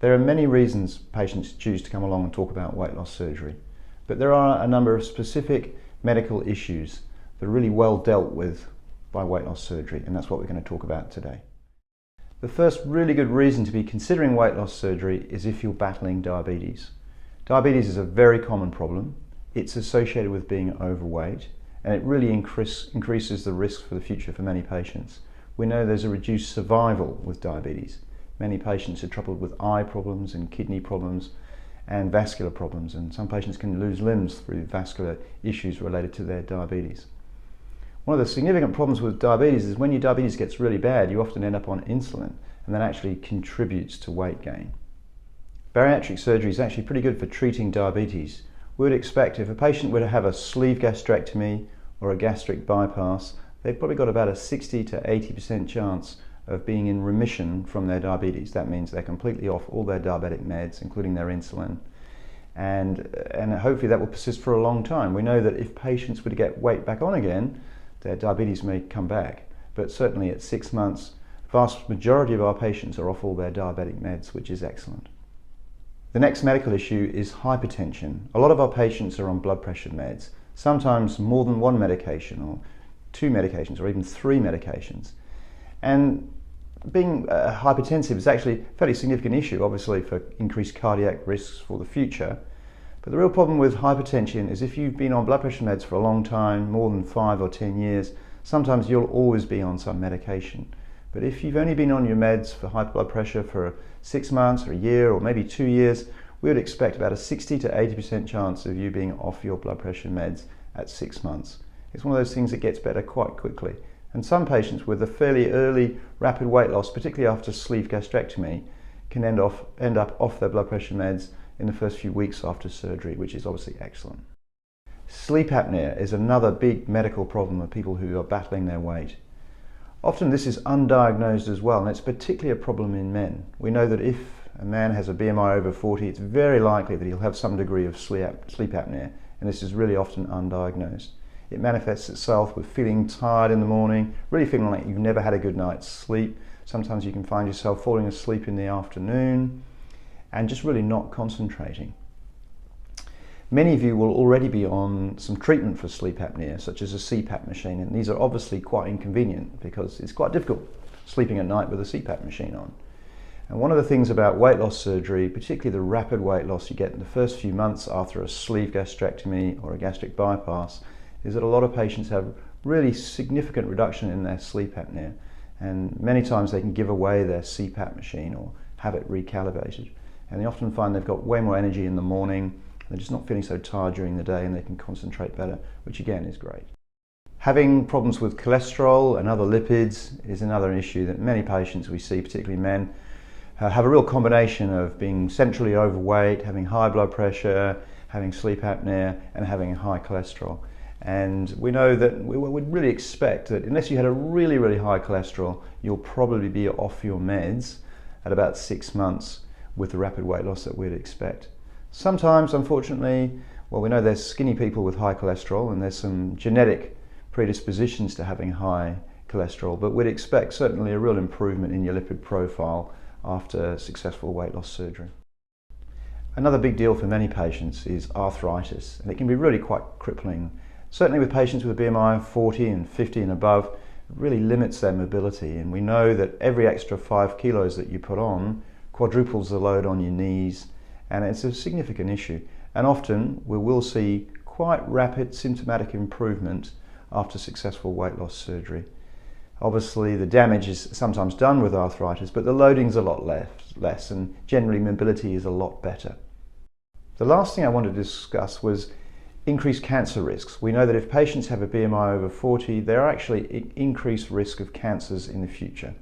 There are many reasons patients choose to come along and talk about weight loss surgery, but there are a number of specific medical issues that are really well dealt with by weight loss surgery, and that's what we're going to talk about today. The first really good reason to be considering weight loss surgery is if you're battling diabetes. Diabetes is a very common problem. It's associated with being overweight, and it really increases the risk for the future for many patients. We know there's a reduced survival with diabetes. Many patients are troubled with eye problems and kidney problems and vascular problems, and some patients can lose limbs through vascular issues related to their diabetes. One of the significant problems with diabetes is when your diabetes gets really bad, you often end up on insulin, and that actually contributes to weight gain. Bariatric surgery is actually pretty good for treating diabetes. We would expect if a patient were to have a sleeve gastrectomy or a gastric bypass, they've probably got about a 60 to 80% chance of being in remission from their diabetes. That means they're completely off all their diabetic meds, including their insulin. And hopefully that will persist for a long time. We know that if patients were to get weight back on again, their diabetes may come back. But certainly at 6 months, the vast majority of our patients are off all their diabetic meds, which is excellent. The next medical issue is hypertension. A lot of our patients are on blood pressure meds, sometimes more than one medication, or 2 medications, or even 3 medications. And being hypertensive is actually a fairly significant issue, obviously for increased cardiac risks for the future. But the real problem with hypertension is if you've been on blood pressure meds for a long time, more than 5 or 10 years, sometimes you'll always be on some medication. But if you've only been on your meds for high blood pressure for 6 months or a year or maybe 2 years, we would expect about a 60 to 80% chance of you being off your blood pressure meds at 6 months. It's one of those things that gets better quite quickly. And some patients with a fairly early rapid weight loss, particularly after sleeve gastrectomy, can end up off their blood pressure meds in the first few weeks after surgery, which is obviously excellent. Sleep apnea is another big medical problem of people who are battling their weight. Often this is undiagnosed as well, and it's particularly a problem in men. We know that if a man has a BMI over 40, it's very likely that he'll have some degree of sleep apnea, and this is really often undiagnosed. It manifests itself with feeling tired in the morning, really feeling like you've never had a good night's sleep. Sometimes you can find yourself falling asleep in the afternoon and just really not concentrating. Many of you will already be on some treatment for sleep apnea, such as a CPAP machine, and these are obviously quite inconvenient because it's quite difficult sleeping at night with a CPAP machine on. And one of the things about weight loss surgery, particularly the rapid weight loss you get in the first few months after a sleeve gastrectomy or a gastric bypass, is that a lot of patients have really significant reduction in their sleep apnea, and many times they can give away their CPAP machine or have it recalibrated, and they often find they've got way more energy in the morning. They're just not feeling so tired during the day, and they can concentrate better, which again is great. Having problems with cholesterol and other lipids is another issue that many patients we see, particularly men, have a real combination of being centrally overweight, having high blood pressure, having sleep apnea, and having high cholesterol. And we know that we would really expect that unless you had a really, really high cholesterol, you'll probably be off your meds at about 6 months with the rapid weight loss that we'd expect. Sometimes, unfortunately, well, we know there's skinny people with high cholesterol and there's some genetic predispositions to having high cholesterol, but we'd expect certainly a real improvement in your lipid profile after successful weight loss surgery. Another big deal for many patients is arthritis, and it can be really quite crippling. Certainly with patients with a BMI of 40 and 50 and above, it really limits their mobility, and we know that every extra 5 kilos that you put on quadruples the load on your knees, and it's a significant issue. And often we will see quite rapid symptomatic improvement after successful weight loss surgery. Obviously the damage is sometimes done with arthritis, but the loading's a lot less, and generally mobility is a lot better. The last thing I wanted to discuss was increased cancer risks. We know that if patients have a BMI over 40, they're actually at increased risk of cancers in the future,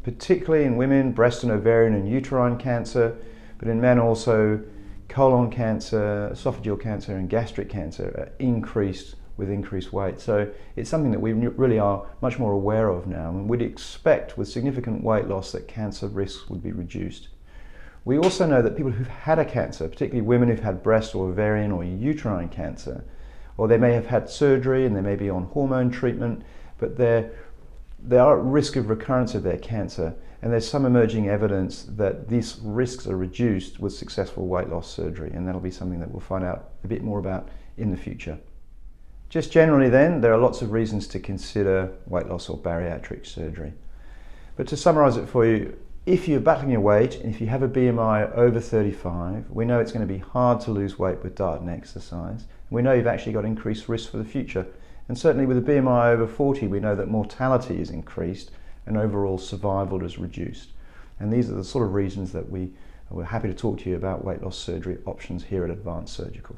particularly in women, breast and ovarian and uterine cancer, but in men also colon cancer, esophageal cancer and gastric cancer are increased with increased weight. So it's something that we really are much more aware of now, and we'd expect with significant weight loss that cancer risks would be reduced. We also know that people who've had a cancer, particularly women who've had breast or ovarian or uterine cancer, or they may have had surgery and they may be on hormone treatment, but they are at risk of recurrence of their cancer. And there's some emerging evidence that these risks are reduced with successful weight loss surgery, and that'll be something that we'll find out a bit more about in the future. Just generally then, there are lots of reasons to consider weight loss or bariatric surgery. But to summarise it for you, if you're battling your weight and if you have a BMI over 35, we know it's going to be hard to lose weight with diet and exercise. We know you've actually got increased risk for the future. And certainly with a BMI over 40, we know that mortality is increased and overall survival is reduced. And these are the sort of reasons that we're happy to talk to you about weight loss surgery options here at Advanced Surgical.